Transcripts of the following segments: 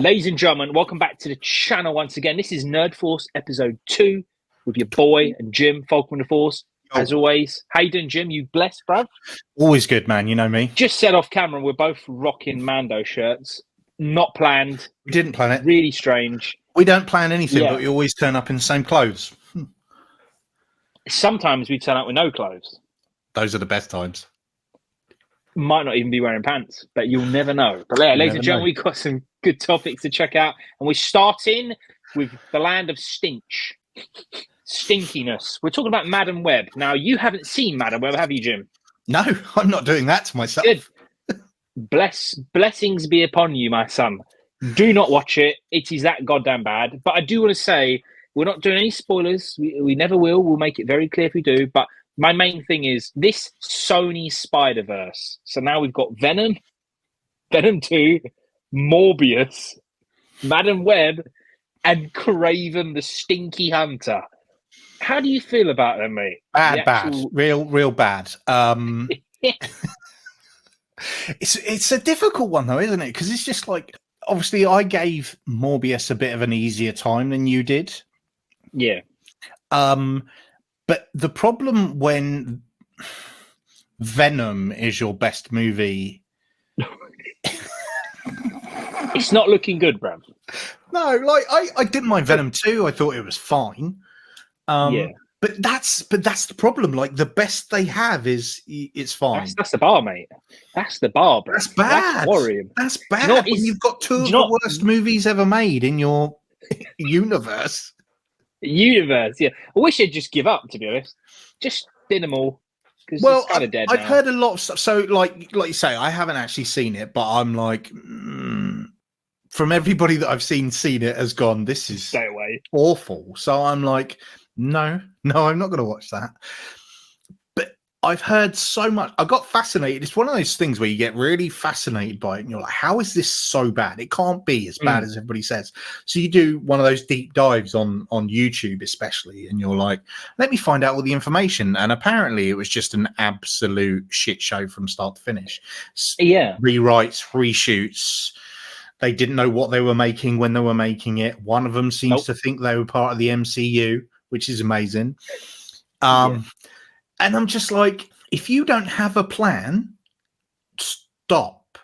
Ladies and gentlemen, welcome back to the channel once again. This is Nerd Force episode 2 with your boy and Jim, Falcon the Force. As always, how you doing, Jim? You blessed, bruv? Always good, man. You know me. Just said off camera, we're both rocking Mando shirts. Not planned. We didn't plan it. Really strange. We don't plan anything, but we always turn up in the same clothes. Sometimes we turn up with no clothes. Those are the best times. Might not even be wearing pants, but you'll never know. But yeah, ladies and gentlemen, we've got some good topics to check out. And we're starting with the land of stench. Stinkiness. We're talking about Madam Web. Now, you haven't seen Madam Web, have you, Jim? No, I'm not doing that to myself. Good. Blessings be upon you, my son. Do not watch it. It is that goddamn bad. But I do want to say, we're not doing any spoilers. We never will. We'll make it very clear if we do. But my main thing is this Sony Spider-Verse. So now we've got Venom, Venom 2, Morbius, Madam Web, and Kraven the Stinky Hunter. How do you feel about them, mate? Bad. Real bad. It's a difficult one, though, isn't it? Because it's just like, obviously, I gave Morbius a bit of an easier time than you did. Yeah. But the problem when Venom is your best movie... It's not looking good, bruv. No, like I didn't mind Venom 2. I thought it was fine. But that's the problem. Like the best they have is it's fine. That's the bar, mate. That's the bar, bro. That's bad. That's worrying. That's bad. You know when you've got two of the worst movies ever made in your universe. Yeah. I wish they'd just give up, to be honest. Just bin them all. Well, it's kind of dead. I've heard a lot of stuff. So, like you say, I haven't actually seen it, but I'm like, from everybody that I've seen it has gone, this is stay away. Awful. So I'm like, no, I'm not going to watch that. But I've heard so much. I got fascinated. It's one of those things where you get really fascinated by it, and you're like, how is this so bad? It can't be as bad as everybody says. So you do one of those deep dives on YouTube, especially, and you're like, let me find out all the information. And apparently, it was just an absolute shit show from start to finish. Yeah, rewrites, reshoots. They didn't know what they were making when they were making it. One of them seems to think they were part of the MCU, which is amazing. And I'm just like, if you don't have a plan, stop.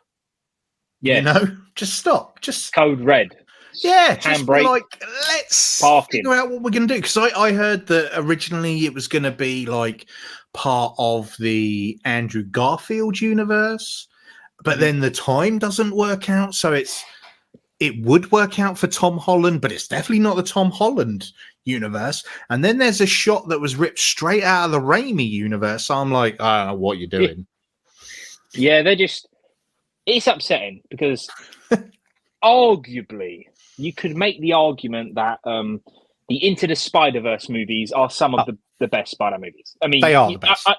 Yeah. You know, just stop. Just code red. Yeah, just like, let's figure out what we're going to do. Because I heard that originally it was going to be like part of the Andrew Garfield universe. But then the time doesn't work out, so it would work out for Tom Holland, but it's definitely not the Tom Holland universe. And then there's a shot that was ripped straight out of the Raimi universe. So I'm like, I don't know what you're doing. Yeah, it's upsetting because arguably you could make the argument that the Into the Spider-Verse movies are some of the best Spider movies. I mean, they are the best.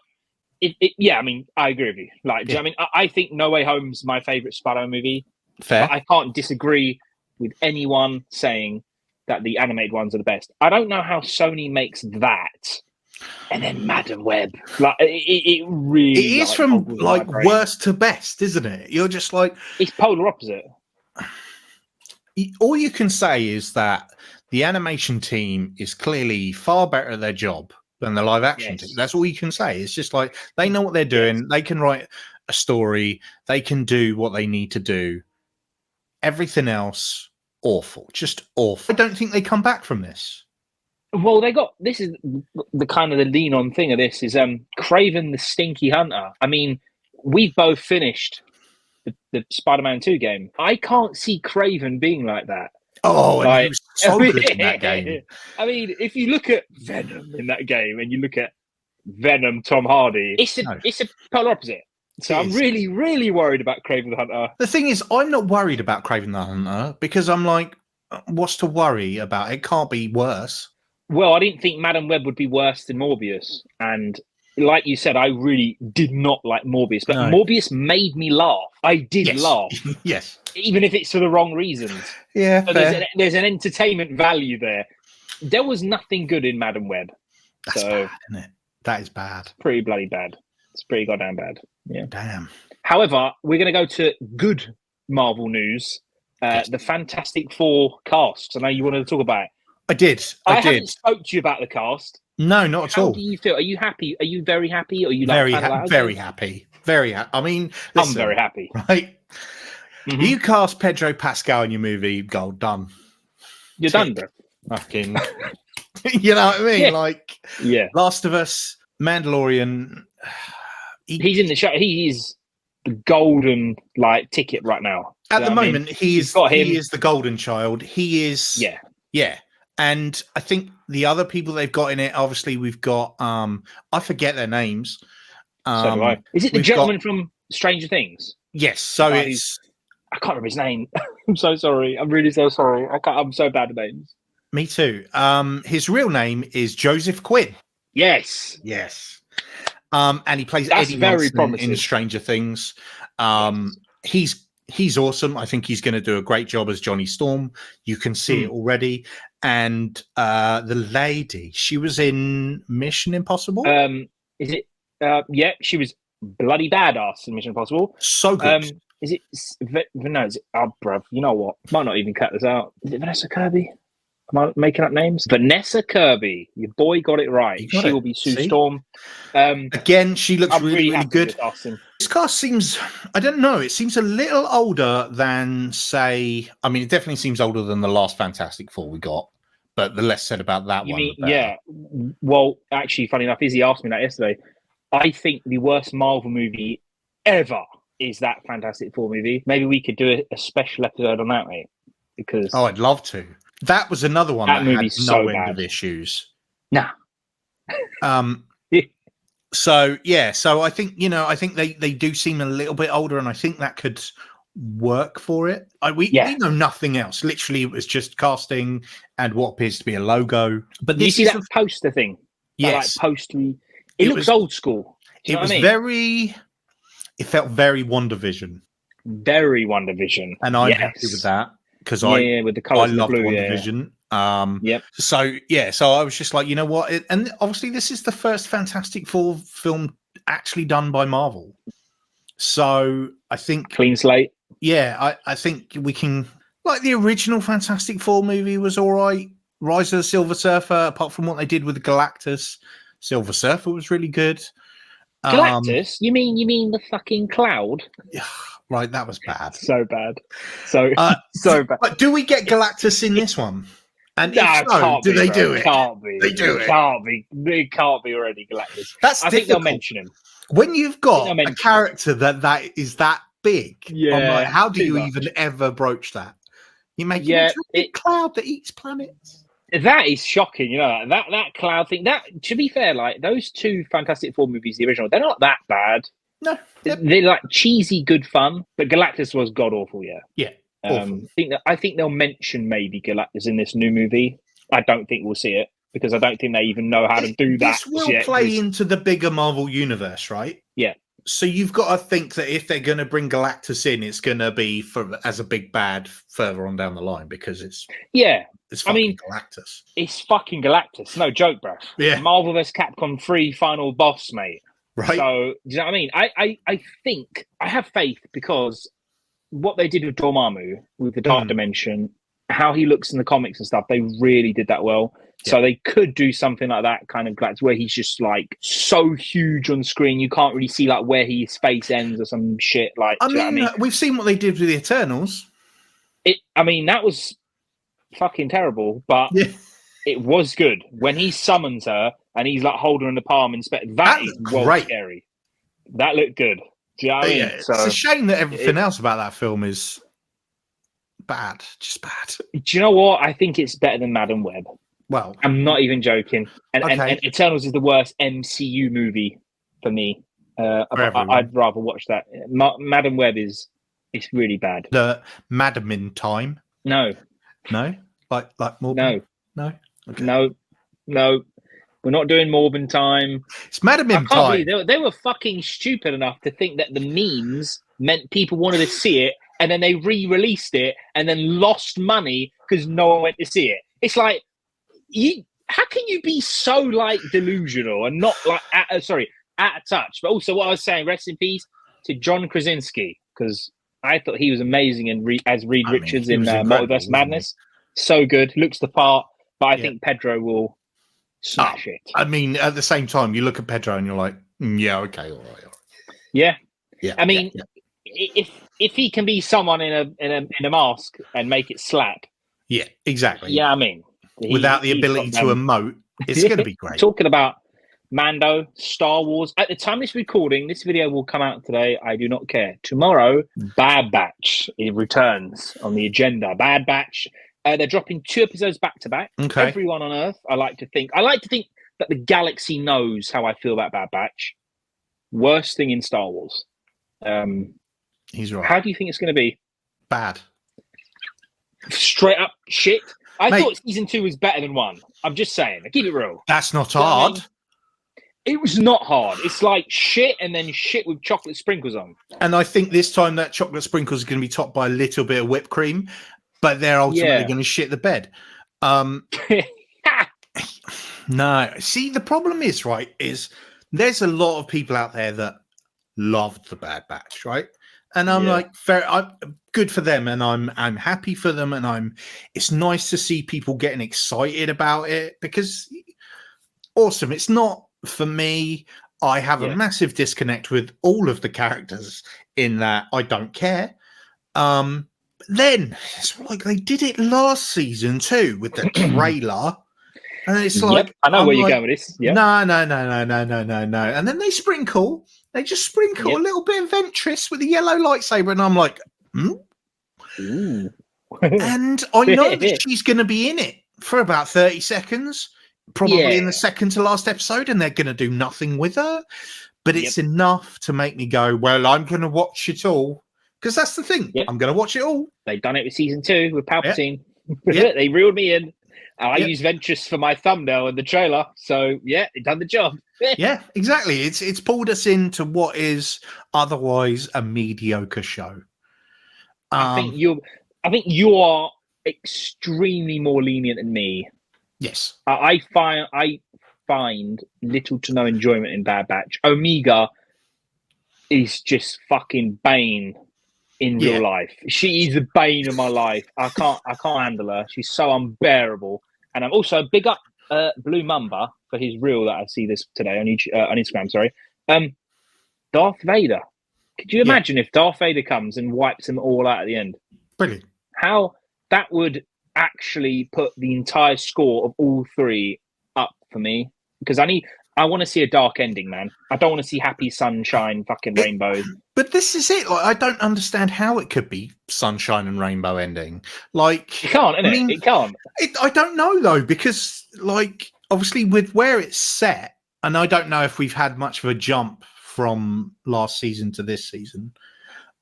I mean, I agree with you. Like, I mean, I think No Way Home's my favorite Spider-Man movie. Fair. But I can't disagree with anyone saying that the animated ones are the best. I don't know how Sony makes that, and then Madam Web. Like, it really it is from like worst to best, isn't it? You're just like it's polar opposite. All you can say is that the animation team is clearly far better at their job than the live action team. That's all you can say. It's just like they know what they're doing. Yes. They can write a story. They can do what they need to do. Everything else, awful. Just awful. I don't think they come back from this. Well, this is the kind of the lean on thing of this is Kraven the Stinky Hunter. I mean, we've both finished the Spider-Man 2 game. I can't see Kraven being like that. Oh, and he was so good in that game. I mean, if you look at Venom in that game and you look at Venom Tom Hardy, it's a polar opposite. So I'm really, really worried about Kraven the Hunter. The thing is, I'm not worried about Kraven the Hunter because I'm like, what's to worry about? It can't be worse. Well, I didn't think Madam Web would be worse than Morbius. And like you said, I really did not like Morbius. But Morbius made me laugh. I did laugh. Yes. Even if it's for the wrong reasons. Yeah, so there's an entertainment value there. There was nothing good in Madam Web. That's bad, isn't it? That is bad. Pretty bloody bad. It's pretty goddamn bad. Yeah. Damn. However, we're going to go to good Marvel news. the Fantastic Four cast. I know you wanted to talk about it. I did. I haven't spoke to you about the cast. No, not at all. How do you feel? Are you happy? Are you very happy? Or are you very happy? Very happy. I mean, listen, I'm very happy. Right? Mm-hmm. You cast Pedro Pascal in your movie, gold done. You're done, bro. Fucking, you know what I mean? Yeah. Like, yeah, Last of Us, Mandalorian. He's in the show. He is the golden ticket right now. At the moment, he is the golden child. He is. Yeah. And I think the other people they've got in it, obviously, we've got I forget their names. So do I. Is it the gentleman from Stranger Things? Yes. So I can't remember his name. I'm so sorry. I'm really so sorry. I'm so bad at names. Me too. His real name is Joseph Quinn. Yes. And he plays Eddie Munson in Stranger Things. He's awesome. I think he's going to do a great job as Johnny Storm. You can see it already. And the lady, she was in Mission Impossible. Is it? Yeah, she was bloody badass in Mission Impossible. So good. Is it? No, is it? Oh, bruv, you know what? Might not even cut this out. Is it Vanessa Kirby? Am I making up names? Vanessa Kirby. Your boy got it right. She will be Sue Storm. Again, she looks really good. This cast seems, I don't know, it seems a little older than, say, I mean, it definitely seems older than the last Fantastic Four we got, but the less said about that one. Yeah. Well, actually, funny enough, Izzy asked me that yesterday. I think the worst Marvel movie ever is that Fantastic Four movie. Maybe we could do a special episode on that, mate. Because I'd love to. That was another one that had no end of issues. Nah. So I think they do seem a little bit older, and I think that could work for it. We know nothing else. Literally, it was just casting and what appears to be a logo. But you see that poster thing? Yes, postery. It looks old school. It was very. It felt very WandaVision. Very WandaVision, and I'm happy with that. Because with the colours, I loved blue, WandaVision. So I was just like, you know what? And obviously, this is the first Fantastic Four film actually done by Marvel. So I think clean slate. Yeah, I think we can. Like the original Fantastic Four movie was all right. Rise of the Silver Surfer, apart from what they did with Galactus, Silver Surfer was really good. Galactus? You mean the fucking cloud? Right, that was bad. So bad. So bad. But do we get Galactus in this one? And if so, do they do it? Can't be. They do it. Can't be. It can't be already Galactus. I think they'll mention him. When you've got a character that is that big, like, how do you even ever broach that? You make it a big cloud that eats planets. That is shocking, you know, that cloud thing. That, to be fair, like those two Fantastic Four movies, the original, they're not that bad. No, they're like cheesy, good fun. But Galactus was god awful. Yeah. I think they'll mention maybe Galactus in this new movie. I don't think we'll see it because I don't think they even know how to do that. This will play into the bigger Marvel universe, right? Yeah. So you've got to think that if they're going to bring Galactus in, it's going to be as a big bad further on down the line because it's Galactus. It's fucking Galactus. No joke, bro. Yeah. Marvel vs. Capcom 3 final boss, mate. Right. So, do you know what I mean? I think I have faith because what they did with Dormammu, with the Dark Dimension, how he looks in the comics and stuff, they really did that well. Yeah. So they could do something like that kind of Galactus where he's just like so huge on screen you can't really see like where his face ends or some shit. Like, I mean, we've seen what they did with the Eternals. That was fucking terrible, but it was good when he summons her and he's like holding her in the palm and that is great. Scary. That looked good. Do you know what I mean? It's a shame that everything else about that film is bad, just bad. Do you know what? I think it's better than Madam Web. Well, I'm not even joking. And Eternals is the worst MCU movie for me. I'd rather watch that. Madam Web it's really bad. The Madam in Time? No. Like more? No. Okay. No. We're not doing Morbin Time. It's Madam in Time. They were fucking stupid enough to think that the memes meant people wanted to see it, and then they re-released it and then lost money because no one went to see it. It's like, how can you be so like delusional and not like out of touch? But also, what I was saying, rest in peace to John Krasinski, because I thought he was amazing as Reed Richards in Multiverse Madness. He? So good, looks the part. But I think Pedro will smash it. I mean, at the same time, you look at Pedro and you're like, yeah, okay, all right. Yeah. I mean, if he can be someone in a mask and make it slap. Yeah, exactly. Yeah, I mean, without the ability to emote, it's going to be great. Talking about Mando, Star Wars. At the time of this recording, this video will come out today. I do not care. Tomorrow, Bad Batch it returns on the agenda. Bad Batch. They're dropping 2 episodes back to back. Okay. Everyone on Earth, I like to think that the galaxy knows how I feel about Bad Batch. Worst thing in Star Wars. He's right. How do you think it's going to be? Bad. Straight up shit. I thought season 2 was better than 1. I'm just saying. Keep it real. That's not hard. I mean? It was not hard. It's like shit and then shit with chocolate sprinkles on. And I think this time that chocolate sprinkles are going to be topped by a little bit of whipped cream, but they're ultimately going to shit the bed. No. See, the problem is, right, is there's a lot of people out there that loved the Bad Batch, right? And I'm like, I'm good for them, and I'm happy for them, and it's nice to see people getting excited about it because awesome. It's not for me. I have a massive disconnect with all of the characters in that I don't care. Then it's like they did it last season too with the trailer. And it's like I know where you're going with this. No. And then they just sprinkle a little bit of Ventress with a yellow lightsaber, and I'm like, Ooh. And I know that she's going to be in it for about 30 seconds, probably in the second to last episode, and they're going to do nothing with her. But it's enough to make me go, well, I'm going to watch it all. Because that's the thing. I'm going to watch it all. They've done it with season 2 with Palpatine. They reeled me in. I used Ventress for my thumbnail in the trailer. So, it done the job. Yeah, exactly. It's pulled us into what is otherwise a mediocre show. I think you are extremely more lenient than me. Yes. I find little to no enjoyment in Bad Batch. Omega is just fucking Bane in real life. She is the bane of my life. I can't handle her. She's so unbearable. And I'm also big up Blue Mamba for his reel that I see this today on Instagram. Sorry, Darth Vader. Could you imagine if Darth Vader comes and wipes them all out at the end? Brilliant. How that would actually put the entire score of all 3 up for me, because I want to see a dark ending, man. I don't want to see happy sunshine, fucking rainbow. But this is it. Like, I don't understand how it could be sunshine and rainbow ending. Like, it can't, innit? It can't. I don't know though, because like obviously with where it's set, and I don't know if we've had much of a jump from last season to this season.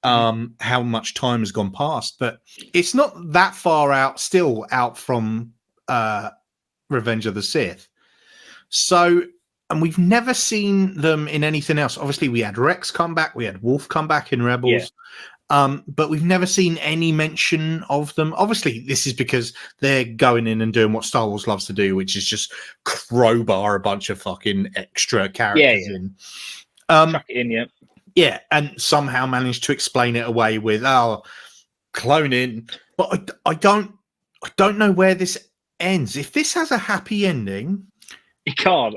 How much time has gone past, but it's not that far out from Revenge of the Sith. So. And we've never seen them in anything else. Obviously, we had Rex come back. We had Wolf come back in Rebels. But we've never seen any mention of them. Obviously, this is because they're going in and doing what Star Wars loves to do, which is just crowbar a bunch of fucking extra characters in. Chuck it in, Yeah, and somehow manage to explain it away with, cloning. But I don't know where this ends. If this has a happy ending... He can't.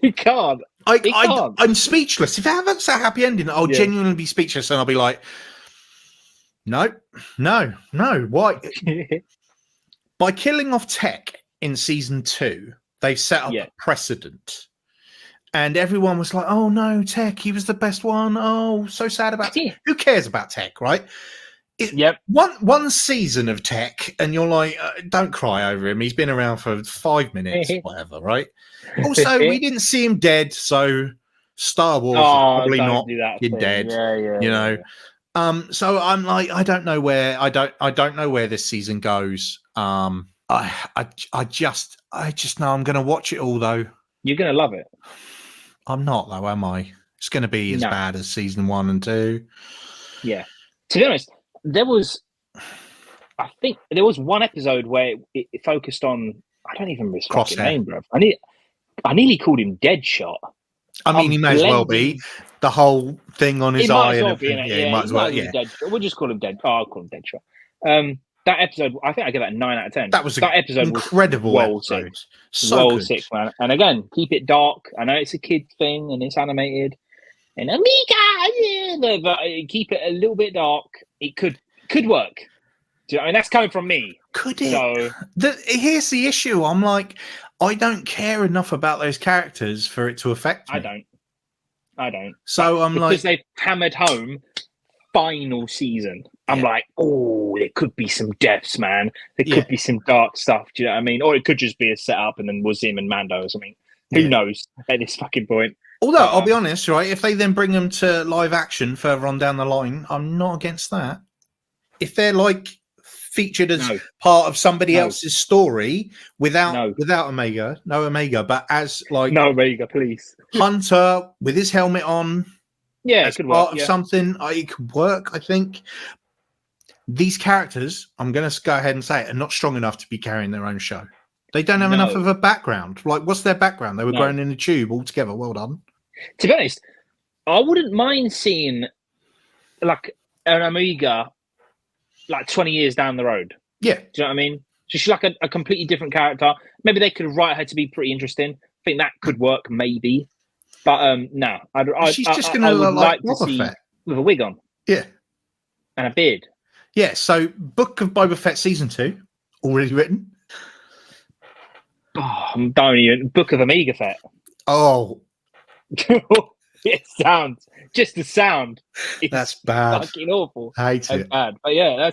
He can't. I'm speechless. If it has a happy ending, I'll genuinely be speechless, and I'll be like, no. Why? By killing off Tech in season 2, they've set up a precedent. And everyone was like, oh no, Tech, he was the best one. Oh, so sad about Tech. Who cares about Tech, right? One season of Tech, and you're like, don't cry over him. He's been around for 5 minutes, whatever, right? Also, we didn't see him dead, so Star Wars is probably not dead. You know. So I'm like, I don't know where this season goes. I just know I'm going to watch it all though. You're going to love it. I'm not though, am I? It's going to be as bad as season 1 and 2. Yeah. To be honest. I think there was one episode where it focused on. I don't even remember his fucking name, bro. I nearly called him Deadshot. I mean, he may as well be. The whole thing on his eye and everything. Yeah, he might as well. Yeah, we'll just call him Dead. Oh, I'll call him Deadshot. That episode, I think I give that a 9 out of 10. That was that episode incredible was episode. Sick. So good. Sick, man. And again, keep it dark. I know it's a kid thing and it's animated. And Amiga, but keep it a little bit dark. It could work. Do you know, I mean, that's coming from me. Could it? So, here's the issue. I'm like, I don't care enough about those characters for it to affect me. I don't. So I'm because they've hammered home final season. I'm like, oh, there could be some deaths, man. There could be some dark stuff. Do you know what I mean? Or it could just be a setup and then we'll see him in Mando or something. Who knows at this fucking point? Although, I'll be honest, right? If they then bring them to live action further on down the line, I'm not against that. If they're like featured as part of somebody else's story without Omega, no Omega, but as like no Omega, please. Hunter with his helmet on, as it could part work, of something, it could work. I think these characters, I'm going to go ahead and say it, are not strong enough to be carrying their own show. They don't have enough of a background. Like, what's their background? They were grown in a tube altogether. Well done. To be honest, I wouldn't mind seeing like an Omega like 20 years down the road. Yeah. Do you know what I mean? Just like a completely different character. Maybe they could write her to be pretty interesting. I think that could work, maybe. But no. She's just going to look like Boba Fett. With a wig on. Yeah. And a beard. Yeah, so Book of Boba Fett Season 2, already written. Oh, don't even. Book of Omega Fett. Oh. It sounds, just the sound. That's bad. Fucking awful. I hate it. Bad. But yeah,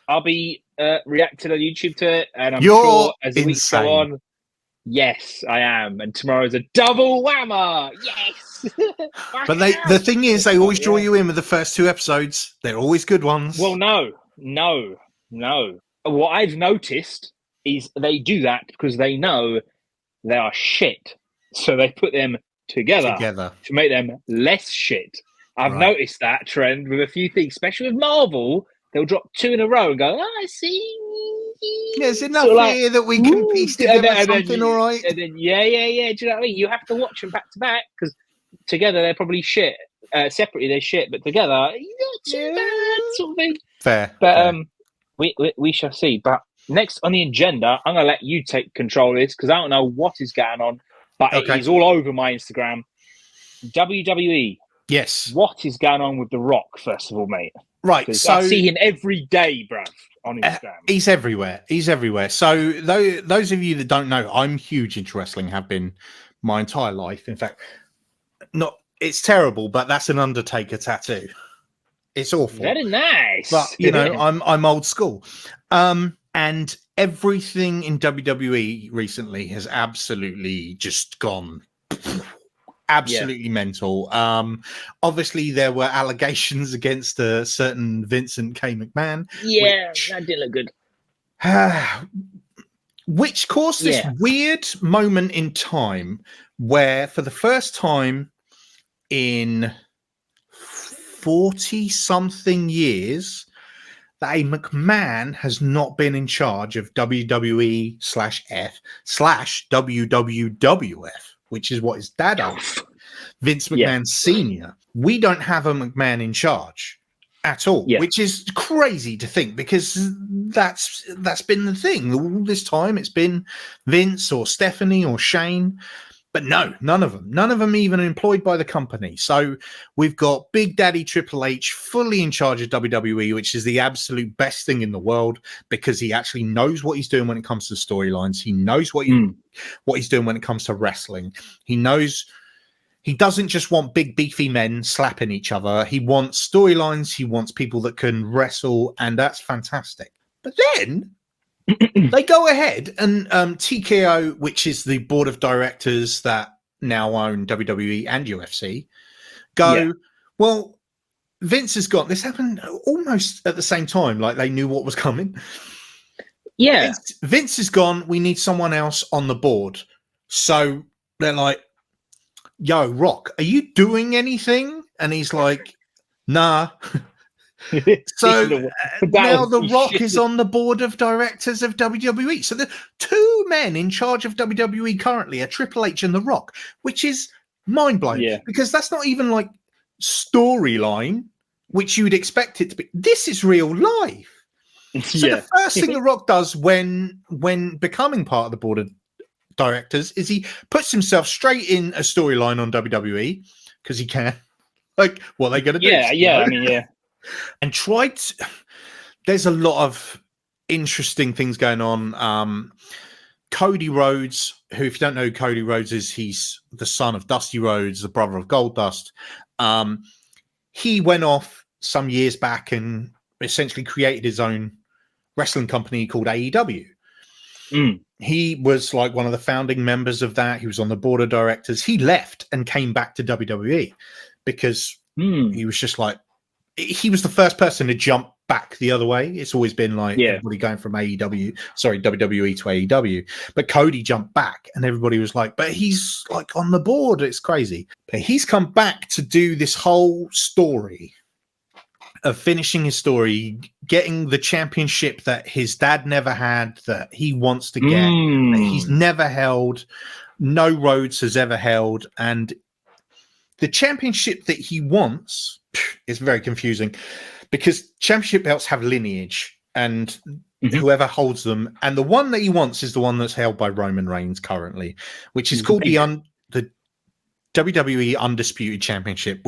I'll be reacting on YouTube to it, and I'm sure as the weeks go on, yes, I am. And tomorrow's a double whammer. Yes. But the thing is, they always draw you in with the first 2 episodes. They're always good ones. Well, no. What I've noticed is they do that because they know they are shit. So they put them together to make them less shit. I've noticed that trend with a few things, especially with Marvel. They'll drop 2 in a row and go, I see. There's enough here that we can piece together something all right. And then, yeah. Do you know what I mean? You have to watch them back to back because together they're probably shit. Separately they're shit, but together, not too bad, sort of thing. Fair. But we shall see. But next on the agenda, I'm going to let you take control of this because I don't know what is going on, but it is all over my Instagram. WWE. Yes. What is going on with The Rock, first of all, mate? Right. So I see him every day, bruv, on Instagram. He's everywhere. So those of you that don't know, I'm huge into wrestling, have been my entire life. In fact, it's terrible, but that's an Undertaker tattoo. It's awful. Very nice. But you know, I'm old school. And everything in WWE recently has absolutely just gone absolutely mental. Obviously there were allegations against a certain Vincent K. McMahon. Yeah, that didn't look good. Which caused this weird moment in time where for the first time in 40-something years, that a McMahon has not been in charge of WWE/WWF, which is what his dad owns, Vince McMahon Sr. We don't have a McMahon in charge at all, which is crazy to think because that's been the thing. All this time it's been Vince or Stephanie or Shane. But no, none of them even employed by the company. So we've got Big Daddy Triple H fully in charge of WWE, which is the absolute best thing in the world because he actually knows what he's doing when it comes to storylines. He knows what he's doing when it comes to wrestling. He knows he doesn't just want big beefy men slapping each other. He wants storylines. He wants people that can wrestle, and that's fantastic. But then they go ahead and TKO, which is the board of directors that now own WWE and UFC, well, Vince has got, this happened almost at the same time, like they knew what was coming. Yeah. Vince is gone. We need someone else on the board. So they're like, yo, Rock, are you doing anything? And he's like, nah. So now The Rock is on the board of directors of WWE. So the 2 men in charge of WWE currently are Triple H and The Rock, which is mind blowing because that's not even like storyline, which you would expect it to be. This is real life. So the first thing The Rock does when becoming part of the board of directors is he puts himself straight in a storyline on WWE because he can. Like, what are they going to do? I mean, and tried to, there's a lot of interesting things going on. Cody Rhodes, who, if you don't know who Cody Rhodes is, he's the son of Dusty Rhodes, the brother of Goldust. He went off some years back and essentially created his own wrestling company called AEW. He was like one of the founding members of that. He was on the board of directors. He left and came back to WWE because he was just like, he was the first person to jump back the other way. It's always been like everybody going from WWE to AEW. But Cody jumped back and everybody was like, but he's like on the board. It's crazy. But he's come back to do this whole story of finishing his story, getting the championship that his dad never had, that he wants to get, that he's never held, no Rhodes has ever held. And the championship that he wants is very confusing because championship belts have lineage and whoever holds them. And the one that he wants is the one that's held by Roman Reigns currently, which is called the WWE Undisputed Championship,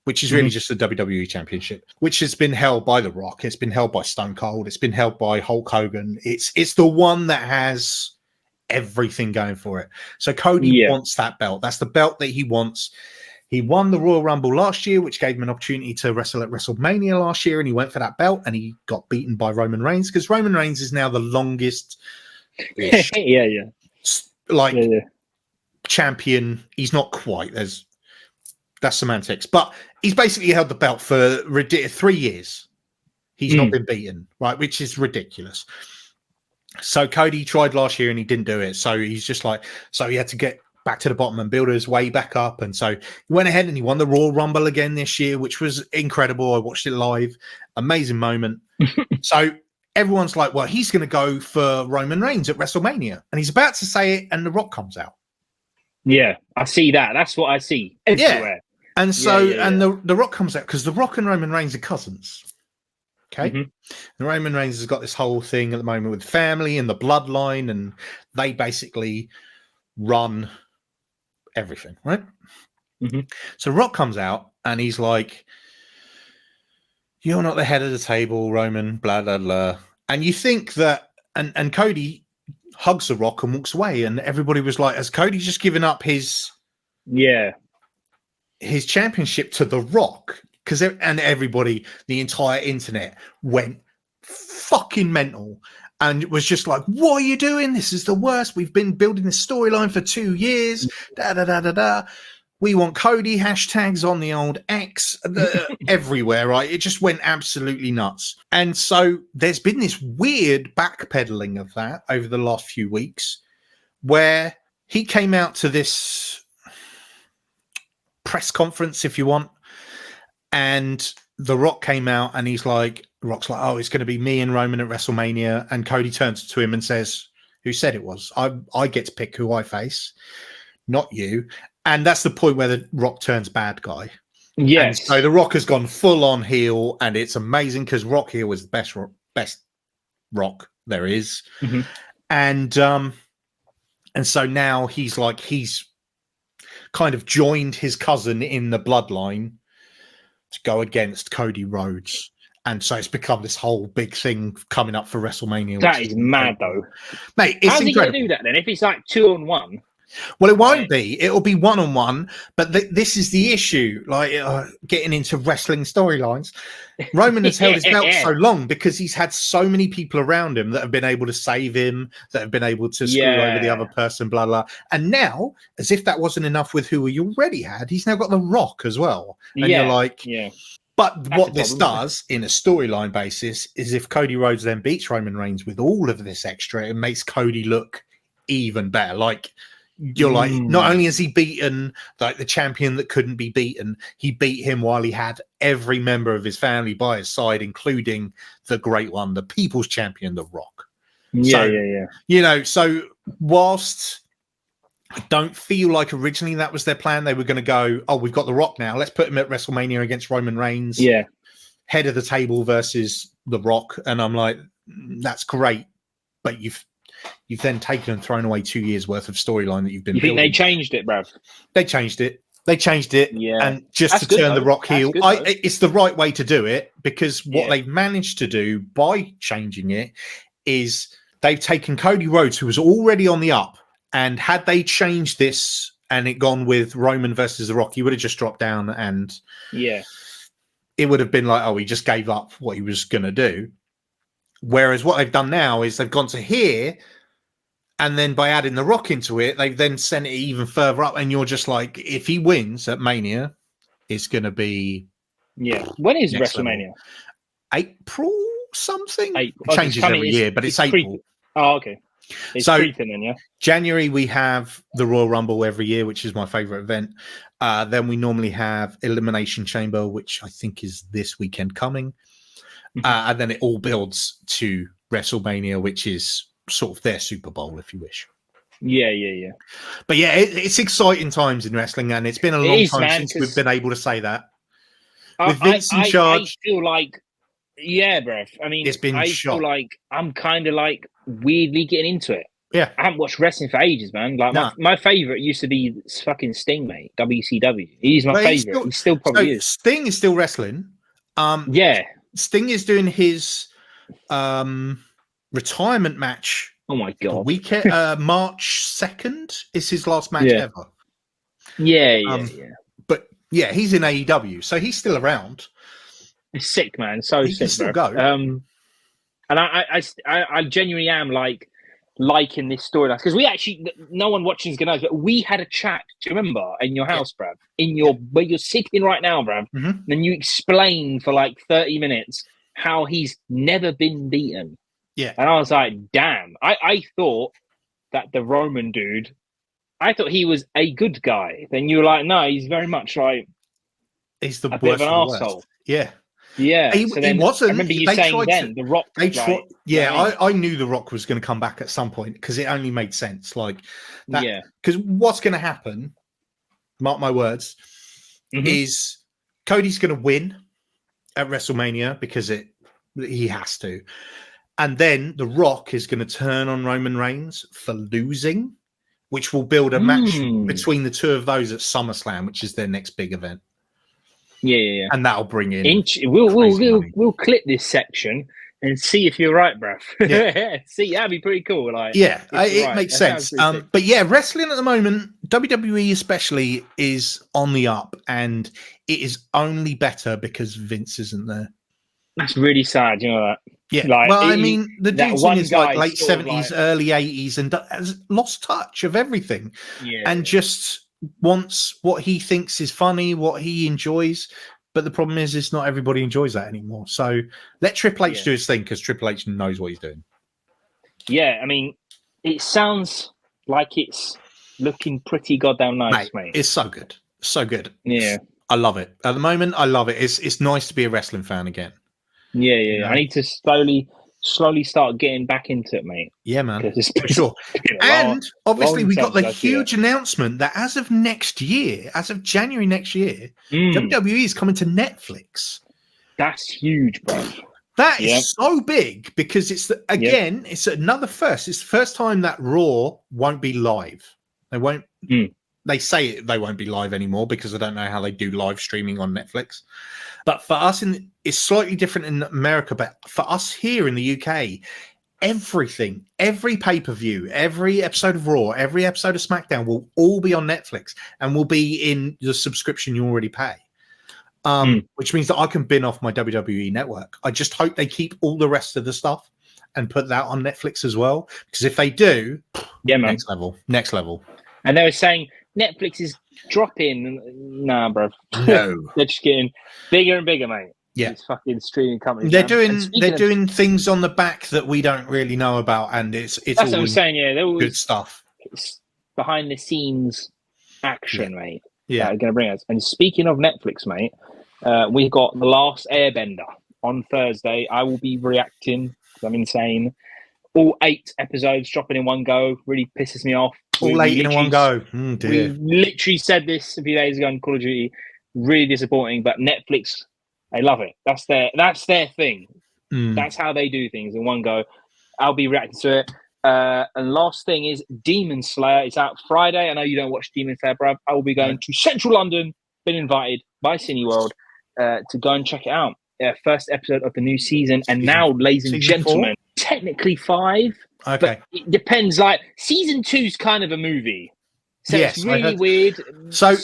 which is really just the WWE Championship, which has been held by The Rock. It's been held by Stone Cold. It's been held by Hulk Hogan. It's the one that has everything going for it. So Cody wants that belt. That's the belt that he wants. He won the Royal Rumble last year, which gave him an opportunity to wrestle at WrestleMania last year, and he went for that belt, and he got beaten by Roman Reigns because Roman Reigns is now the longest champion. He's not quite. That's semantics, but he's basically held the belt for 3 years. He's not been beaten, right? Which is ridiculous. So Cody tried last year and he didn't do it. So he's just like, so he had to get back to the bottom and build his way back up. And so he went ahead and he won the Royal Rumble again this year, which was incredible. I watched it live. Amazing moment. So everyone's like, well, he's going to go for Roman Reigns at WrestleMania. And he's about to say it and The Rock comes out. Yeah, I see that. That's what I see everywhere. Yeah. And so, and the Rock comes out because The Rock and Roman Reigns are cousins. Okay. And Roman Reigns has got this whole thing at the moment with family and the bloodline, and they basically run everything, right? So Rock comes out and he's like, you're not the head of the table, Roman, blah, blah, blah. And you think that, and Cody hugs The Rock and walks away, and everybody was like, has Cody just given up his championship to The Rock? And everybody, the entire internet went fucking mental and it was just like, what are you doing? This is the worst. We've been building this storyline for 2 years. We want Cody hashtags on the old X everywhere, right? It just went absolutely nuts. And so there's been this weird backpedaling of that over the last few weeks where he came out to this press conference, if you want, and The Rock came out and Rock's like, oh, it's going to be me and Roman at WrestleMania. And Cody turns to him and says, who said it was? I get to pick who I face, not you. And that's the point where The Rock turns bad guy. Yes. And so The Rock has gone full on heel, and it's amazing because Rock heel is the best Rock there is. And so now he's kind of joined his cousin in the bloodline to go against Cody Rhodes. And so it's become this whole big thing coming up for WrestleMania. That is mad, though. Mate, it's how's he going to do that then? If it's like 2-on-1? Well, it won't be. It'll be 1-on-1. But this is the issue, getting into wrestling storylines. Roman has held his belt so long because he's had so many people around him that have been able to save him, that have been able to screw over the other person, blah, blah. And now, as if that wasn't enough with who he already had, he's now got The Rock as well. And you're like... But that's what this does in a storyline basis is if Cody Rhodes then beats Roman Reigns with all of this extra, it makes Cody look even better. Like... You're like, not only has he beaten the champion that couldn't be beaten, he beat him while he had every member of his family by his side, including the great one, the people's champion, The Rock. So whilst I don't feel like originally that was their plan. They were going to go, oh, we've got The Rock now. Let's put him at WrestleMania against Roman Reigns. Yeah. Head of the table versus The Rock. And I'm like, that's great. But you've then taken and thrown away 2 years worth of storyline that you've been building. You think they changed it, bruv? They changed it. Yeah. And just That's to turn though. The Rock heel, it's the right way to do it, because what Yeah. they've managed to do by changing it is they've taken Cody Rhodes, who was already on the up, and had they changed this and it gone with Roman versus The Rock, he would have just dropped down, and it would have been like, oh, he just gave up what he was going to do. Whereas what they've done now is they've gone to here, and then by adding The Rock into it, they've then sent it even further up, and you're just like, if he wins at Mania, it's going to be... Yeah. When is WrestleMania? Level. April something? April. It changes every year, but it's April. Creeping. Oh, okay. It's creeping then, yeah? January, we have the Royal Rumble every year, which is my favourite event. Then we normally have Elimination Chamber, which I think is this weekend coming. And then it all builds to WrestleMania, which is sort of their Super Bowl, if you wish. Yeah. But yeah, it's exciting times in wrestling, and it's been a long time since we've been able to say that. With Vince in charge, I feel like, yeah, bruv. I mean, it's been feel like I'm kind of like weirdly getting into it. Yeah, I haven't watched wrestling for ages, man. Like my favorite used to be fucking Sting, mate. WCW. He's my favorite. He still probably is. Sting is still wrestling. Yeah. Sting is doing his retirement match. Oh my god! Weekend, March 2nd is his last match ever. Yeah. But yeah, he's in AEW, so he's still around. It's sick, man. So he sick, can still bro. go. And I genuinely am liking this storyline, because we actually, no one watching is gonna know, but we had a chat. Do you remember in your house, bruv? Where you're sitting right now, bruv? Mm-hmm. And you explained for like 30 minutes how he's never been beaten. Yeah. And I was like, damn. I thought that the Roman dude, I thought he was a good guy. Then you were like, no, he's very much like, he's the a bit of an arsehole. Yeah. Yeah. He wasn't. I remember you saying then, The Rock. I knew The Rock was going to come back at some point, because it only made sense. Like that. Yeah. Because what's going to happen, mark my words, is Cody's going to win at WrestleMania, because he has to. And then The Rock is going to turn on Roman Reigns for losing, which will build a match between the two of those at SummerSlam, which is their next big event. Yeah. And that'll bring in. We'll clip this section and see if you're right, bruv. Yeah. See, that'd be pretty cool. Like, it makes sense. But yeah, wrestling at the moment, WWE especially, is on the up, and it is only better because Vince isn't there. That's really sad, you know that. Yeah, I mean, the dude's in his like late 70s, early 80s, and has lost touch of everything, and just wants what he thinks is funny, what he enjoys. But the problem is not everybody enjoys that anymore. So let Triple H do his thing, because Triple H knows what he's doing. Yeah, I mean, it sounds like it's looking pretty goddamn nice, mate. It's so good. So good. Yeah. I love it. At the moment, I love it. It's nice to be a wrestling fan again. Yeah. You know? I need to slowly start getting back into it, mate. Yeah, man. For sure. And obviously, we got the huge announcement that as of January next year, WWE is coming to Netflix. That's huge, bro. That is so big, because it's it's another first. It's the first time that Raw won't be live. They won't. They say they won't be live anymore, because I don't know how they do live streaming on Netflix. But for us, it's slightly different in America. But for us here in the UK, everything, every pay-per-view, every episode of Raw, every episode of SmackDown will all be on Netflix and will be in the subscription you already pay. Which means that I can bin off my WWE network. I just hope they keep all the rest of the stuff and put that on Netflix as well. Because if they do, man. Next level. And they were saying Netflix is dropping. Nah, bro. No. They're just getting bigger and bigger, mate. Yeah. These fucking streaming companies. They're doing things on the back that we don't really know about, and it's that's all what I'm saying. Yeah, they're good stuff. It's behind the scenes action, mate. Yeah, that are going to bring us. And speaking of Netflix, mate, we've got The Last AirBender on Thursday. I will be reacting, because I'm insane. all 8 episodes dropping in one go really pisses me off. All 8 in one go. We literally said this a few days ago on Call of Duty. Really disappointing, but Netflix, they love it. That's their thing. That's how they do things in one go. I'll be reacting to it. And last thing is Demon Slayer. It's out Friday. I know you don't watch Demon Slayer, but I will be going to Central London. Been invited by Cineworld to go and check it out. First episode of the new season. And now, ladies and gentlemen, 4? Technically 5. Okay. But it depends. Like, season 2's kind of a movie. So it's really weird. So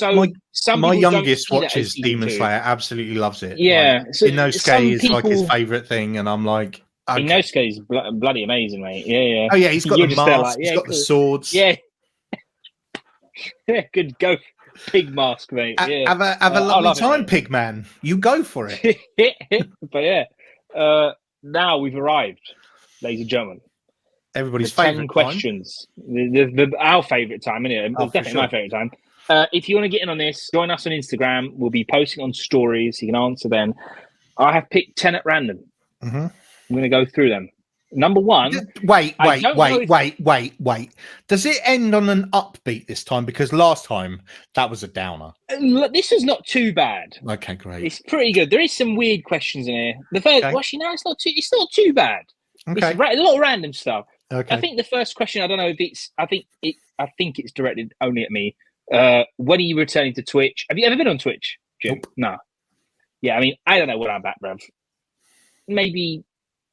my youngest watches Demon Slayer, absolutely loves it. Yeah. Like, so Inosuke is like his favourite thing, and I'm like, okay. Inosuke is bloody amazing, mate. Yeah. Oh yeah, he's got the mask, he's got the swords. Yeah. Good go, pig mask, mate. Yeah. Have a lovely time, pig man. You go for it. But now we've arrived, ladies and gentlemen. Everybody's favourite 10 questions. Our favourite time, isn't it? Definitely my favourite time. If you want to get in on this, join us on Instagram. We'll be posting on stories, so you can answer them. I have picked 10 at random. Mm-hmm. I'm going to go through them. Number 1. Wait. Does it end on an upbeat this time? Because last time that was a downer. This is not too bad. Okay, great. It's pretty good. There is some weird questions in here. The first, it's not too bad. Okay. It's a lot of random stuff. Okay. I think the first question, I don't know if it's. I think it's directed only at me. When are you returning to Twitch? Have you ever been on Twitch, Jim? Nope. No. Yeah, I mean, I don't know when I'm back, bruv. Maybe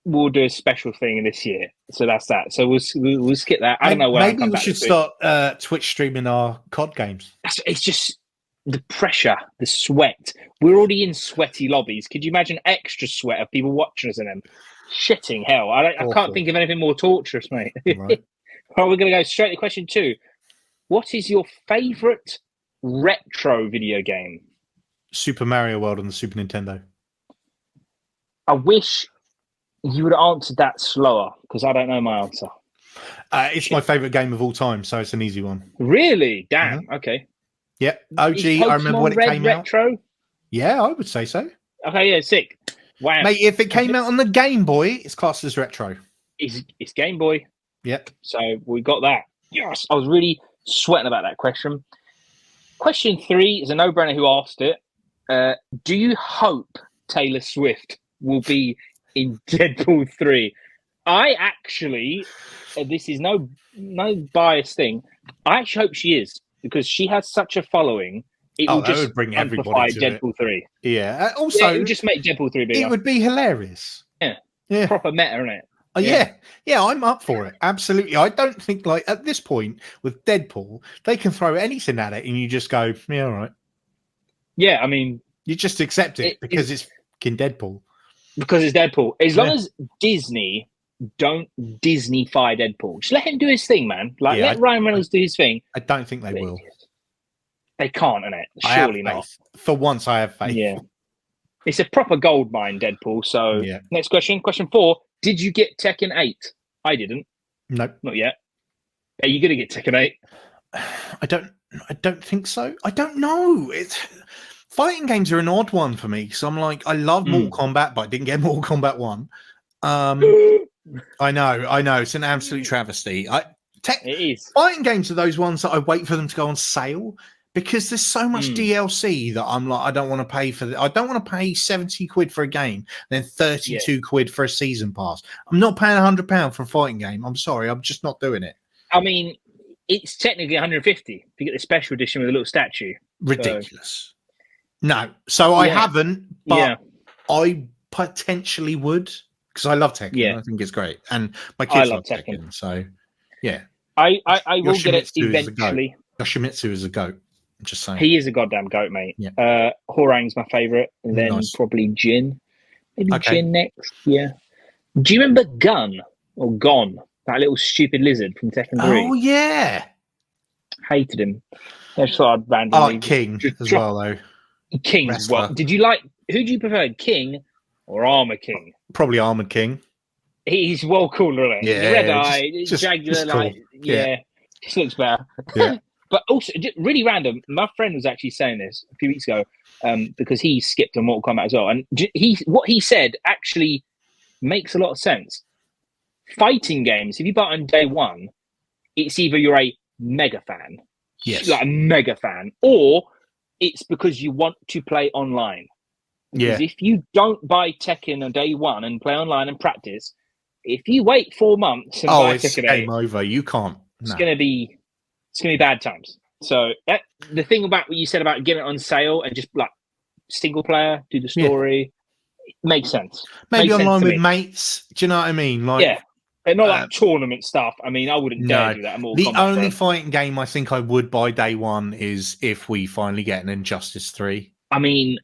we'll do a special thing this year. So that's that. So we'll skip that. I don't know when. Maybe we should start Twitch streaming our COD games. It's just the pressure, the sweat. We're already in sweaty lobbies. Could you imagine extra sweat of people watching us in them? Shitting hell. I can't think of anything more torturous, mate. Right. Well, we're going to go straight to question 2. What is your favourite retro video game? Super Mario World on the Super Nintendo. I wish you would have answered that slower, because I don't know my answer. It's my favourite game of all time, so it's an easy one. Really? Damn. Mm-hmm. Okay. Yeah. OG, I remember when it came retro? Out. Yeah, I would say so. Okay, yeah, sick. Wow. Mate, if it came out on the Game Boy, it's classed as retro. It's Game Boy. Yep. So we got that. Yes. I was really sweating about that question. Question 3 is a no-brainer who asked it. Do you hope Taylor Swift will be in Deadpool 3? I actually, this is no biased thing, I actually hope she is, because she has such a following. It will just would bring everybody to Deadpool 3. Yeah. Also, it would just make Deadpool 3 bigger. It would be hilarious. Yeah. Proper meta, isn't it? Yeah, I'm up for it. Absolutely. I don't think, like, at this point with Deadpool, they can throw anything at it and you just go, yeah, all right. Yeah, I mean, you just accept it because it's fucking Deadpool. Because it's Deadpool. As long as Disney don't Disney-fy Deadpool, just let him do his thing, man. Like, let Ryan Reynolds do his thing. I don't think they will. They can't, innit? Surely not. For once, I have faith. Yeah. It's a proper gold mine, Deadpool. So, next question. Question 4. Did you get Tekken 8? I didn't. Nope. Not yet. Are you going to get Tekken 8? I don't think so. I don't know. Fighting games are an odd one for me. So I'm like, I love Mortal Kombat, but I didn't get Mortal Kombat 1. I know. It's an absolute travesty. It is. Fighting games are those ones that I wait for them to go on sale. Because there's so much DLC that I'm like, I don't want to pay for I don't want to pay 70 quid for a game, then 32 quid for a season pass. I'm not paying £100 for a fighting game. I'm sorry, I'm just not doing it. I mean, it's technically 150 if you get the special edition with a little statue. Ridiculous. No, so I haven't, but I potentially would, because I love Tekken. Yeah. I think it's great, and my kids love Tekken. So, yeah, I will get it eventually. Yoshimitsu is a goat. I'm just saying. He is a goddamn goat, mate. Yeah. Horang's my favourite, and then probably Jin. Maybe Jin next. Yeah. Do you remember Gun or Gon? That little stupid lizard from Tekken 3. Oh yeah. Hated him. I just thought I'd randomly. I like King as well, though. King as well. Did you like? Who do you prefer, King or Armor King? Probably Armored King. He's well cooler, isn't he? Yeah. Red eye, jagular, like just looks better. Yeah. But also, really random, my friend was actually saying this a few weeks ago because he skipped on Mortal Kombat as well. And what he said actually makes a lot of sense. fighting games, if you buy it on day one, it's either you're a mega fan, like a mega fan, or it's because you want to play online. Because if you don't buy Tekken on day one and play online and practice, if you wait 4 months and buy it's Tekken game over. You can't. It's gonna be bad times. So the thing about what you said about getting it on sale and just like single player, do the story, makes sense. Maybe online with mates. Do you know what I mean? Like, but not like tournament stuff. I mean, I wouldn't dare do that. The only fighting game I think I would buy day one is if we finally get an Injustice 3. I mean,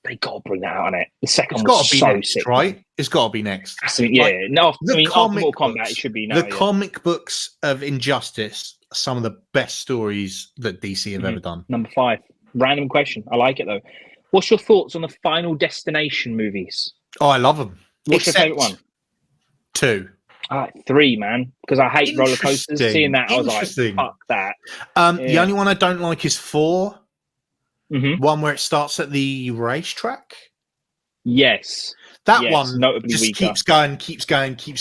they got to bring that out on it. The second was so next, sick, right? Man. It's got to be next. I mean, after Mortal Kombat, it should be now. The comic books of Injustice are some of the best stories that DC have ever done. Number 5. Random question. I like it, though. What's your thoughts on the Final Destination movies? Oh, I love them. What's your favourite one? 2. 3, man, because I hate roller coasters. Seeing that, I was like, fuck that. The only one I don't like is 4. One where it starts at the racetrack. Yes. That one notably just weaker. keeps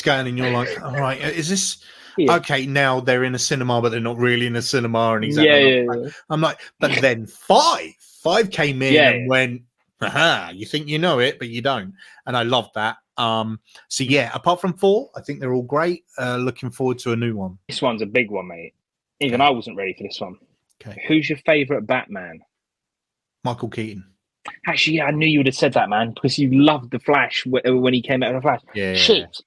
going, and you're like, all right, is this... Okay, now they're in a cinema, but they're not really in a cinema. And I'm like, but then 5 came in and went, aha, you think you know it, but you don't. And I love that. So apart from 4, I think they're all great. Looking forward to a new one. This one's a big one, mate. Even I wasn't ready for this one. Okay. Who's your favourite Batman? Michael Keaton. Actually, I knew you would have said that, man, because you loved the Flash when he came out of the Flash. Yeah. Shit.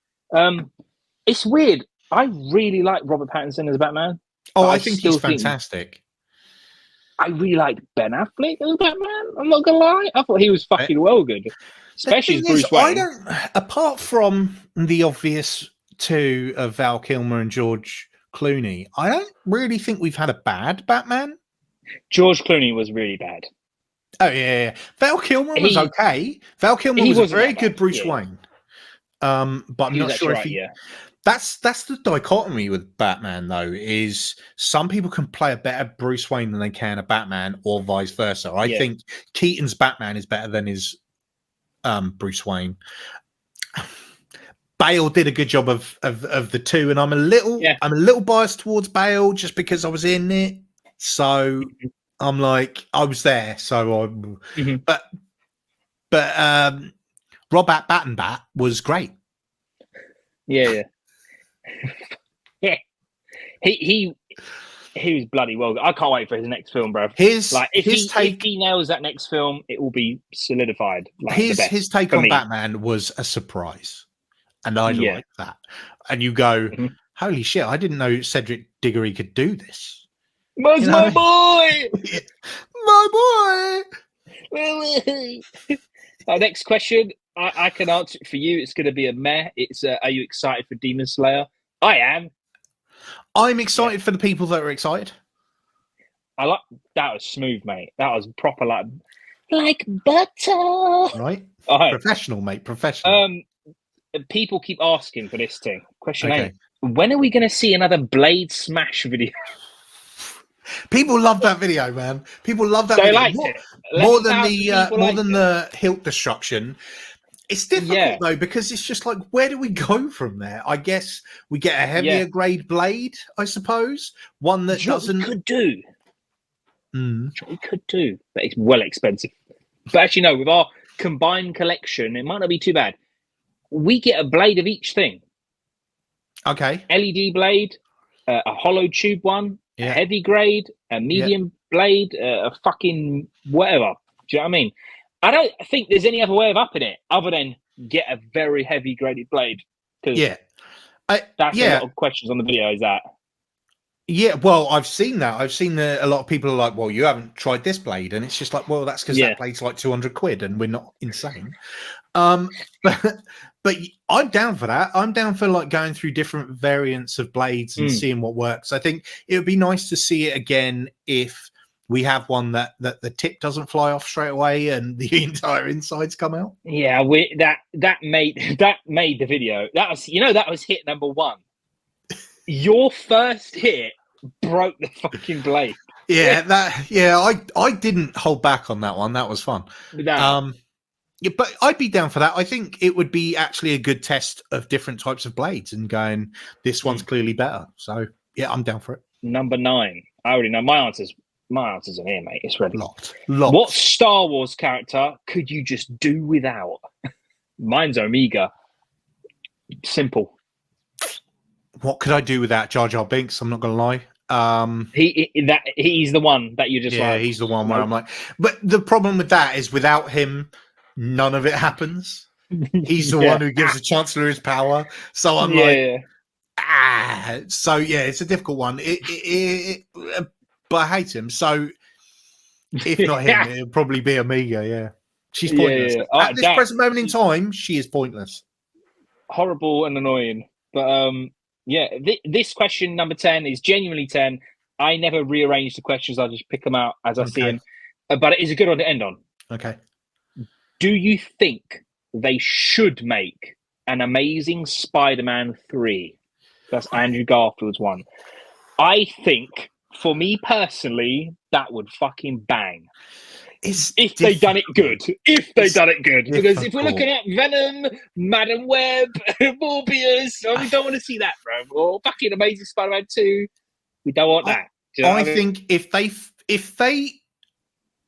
It's weird. I really like Robert Pattinson as Batman. Oh, I think he's fantastic. I really like Ben Affleck as Batman. I'm not gonna lie. I thought he was fucking well good, especially as Bruce Wayne. Apart from the obvious 2 of Val Kilmer and George Clooney, I don't really think we've had a bad Batman. George Clooney was really bad. Oh yeah. Val Kilmer was okay. Val Kilmer was a very good Bruce Wayne. But I'm not sure if he. That's the dichotomy with Batman, though, is some people can play a better Bruce Wayne than they can a Batman, or vice versa. I think Keaton's Batman is better than his Bruce Wayne. Bale did a good job of the 2, and I'm a little biased towards Bale just because I was in it. So I'm like, I was there. So but Robert Battenbat was great. Yeah. He was bloody well. I can't wait for his next film, bro. If he nails that next film, it will be solidified. Like his take on Batman was a surprise, and I like that. And you go, holy shit! I didn't know Cedric Diggory could do this. My boy, my boy. Next question. I can answer it for you. It's going to be a meh. It's are you excited for Demon Slayer? I am. I'm excited for the people that are excited. I like that. Was smooth, mate. That was proper, like butter. Right. Professional, mate. Professional. People keep asking for this thing. Question 8. When are we going to see another Blade Smash video? People love that video, man. People love that. They video. liked it more than the hilt destruction. It's difficult though, because it's just like, where do we go from there? I guess we get a heavier grade blade, I suppose. One that doesn't. We could do. We could do, but it's well expensive. But actually, no. With our combined collection, it might not be too bad. We get a blade of each thing. Okay. LED blade, a hollow tube one, a heavy grade, a medium blade, a fucking whatever. Do you know what I mean? I don't think there's any other way of upping it other than get a very heavy graded blade. That's a lot of questions on the video. Is that? Yeah, well, I've seen that. I've seen a lot of people are like, well, you haven't tried this blade. And it's just like, well, that's because that blade's like 200 quid and we're not insane. But I'm down for that. I'm down for like going through different variants of blades and seeing what works. I think it would be nice to see it again if we have one that the tip doesn't fly off straight away and the entire insides come out. Yeah, that made the video. That was hit number 1. Your first hit broke the fucking blade. I didn't hold back on that one. That was fun. Yeah, but I'd be down for that. I think it would be actually a good test of different types of blades and going, this one's clearly better. So yeah, I'm down for it. Number 9. I already know my answers. My answers in here, mate. It's ready. Locked. What Star Wars character could you just do without? Mine's Omega. Simple. What could I do without Jar Jar Binks? I'm not going to lie. He's the one that you just like. He's the one where I'm like, but the problem with that is without him, none of it happens. He's the one who gives the Chancellor his power. So I'm So yeah, it's a difficult one. But I hate him. So if not him, it'll probably be Omega. Yeah, she's pointless at this present moment in time. She is pointless, horrible, and annoying. But this question number 10 is genuinely 10. I never rearrange the questions. I just pick them out as I see them. But it is a good one to end on. Okay. Do you think they should make an Amazing Spider-Man 3? That's Andrew Garfield's one. I think, for me personally, that would fucking bang. If they done it good. Because if we're looking at Venom, Madam Web, Morbius, we don't want to see that, bro. Or fucking Amazing Spider-Man 2, we don't want that. Do you know I think if they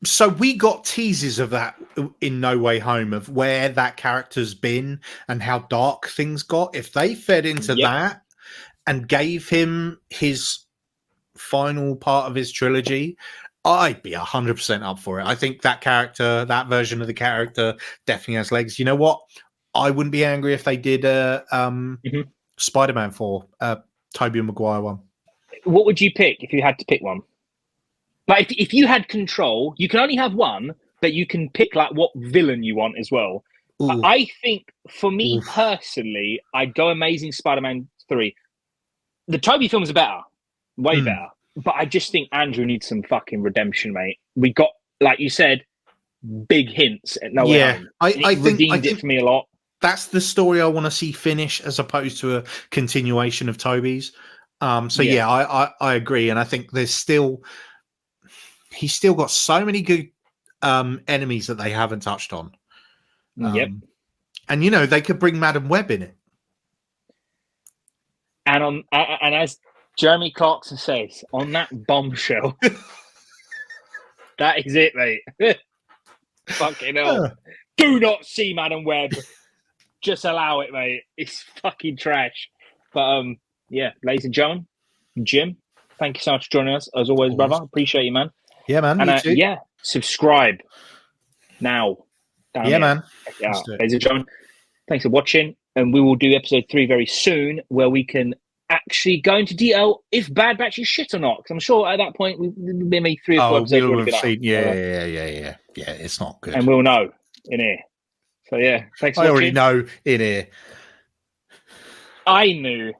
so we got teases of that in No Way Home of where that character's been and how dark things got. If they fed into that and gave him his final part of his trilogy, I'd be 100% up for it. I think that character, that version of the character, definitely has legs. You know what? I wouldn't be angry if they did a Spider-Man 4, Tobey Maguire one. What would you pick if you had to pick one? Like, if you had control, you can only have one, but you can pick like what villain you want as well. Ooh. I think, for me personally, I'd go Amazing Spider-Man 3. The Tobey films are better, way better. But I just think Andrew needs some fucking redemption, mate. We got, like you said, big hints at No Way Home. I think it for me a lot. That's the story I want to see finish, as opposed to a continuation of Tobey's. I agree, and I think he's still got so many good enemies that they haven't touched on. And they could bring Madam Web in it. And as Jeremy Clarkson says, on that bombshell, that is it, mate. Fucking hell. Do not see Madam Web. Just allow it, mate. It's fucking trash. But ladies and gentlemen, Jim, thank you so much for joining us. As always, brother. Appreciate you, man. Yeah, man. And subscribe now. Man. Ladies and gentlemen, thanks for watching. And we will do episode 3 very soon, where we can actually go into detail if Bad Batch is shit or not. Because I'm sure at that point, maybe 3 or 4 episodes would have been out. Yeah. It's not good. And we'll know in here. So, thanks for watching. I already know in here. I knew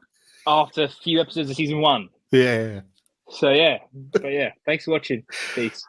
after a few episodes of season 1. Yeah. So, but thanks for watching. Peace.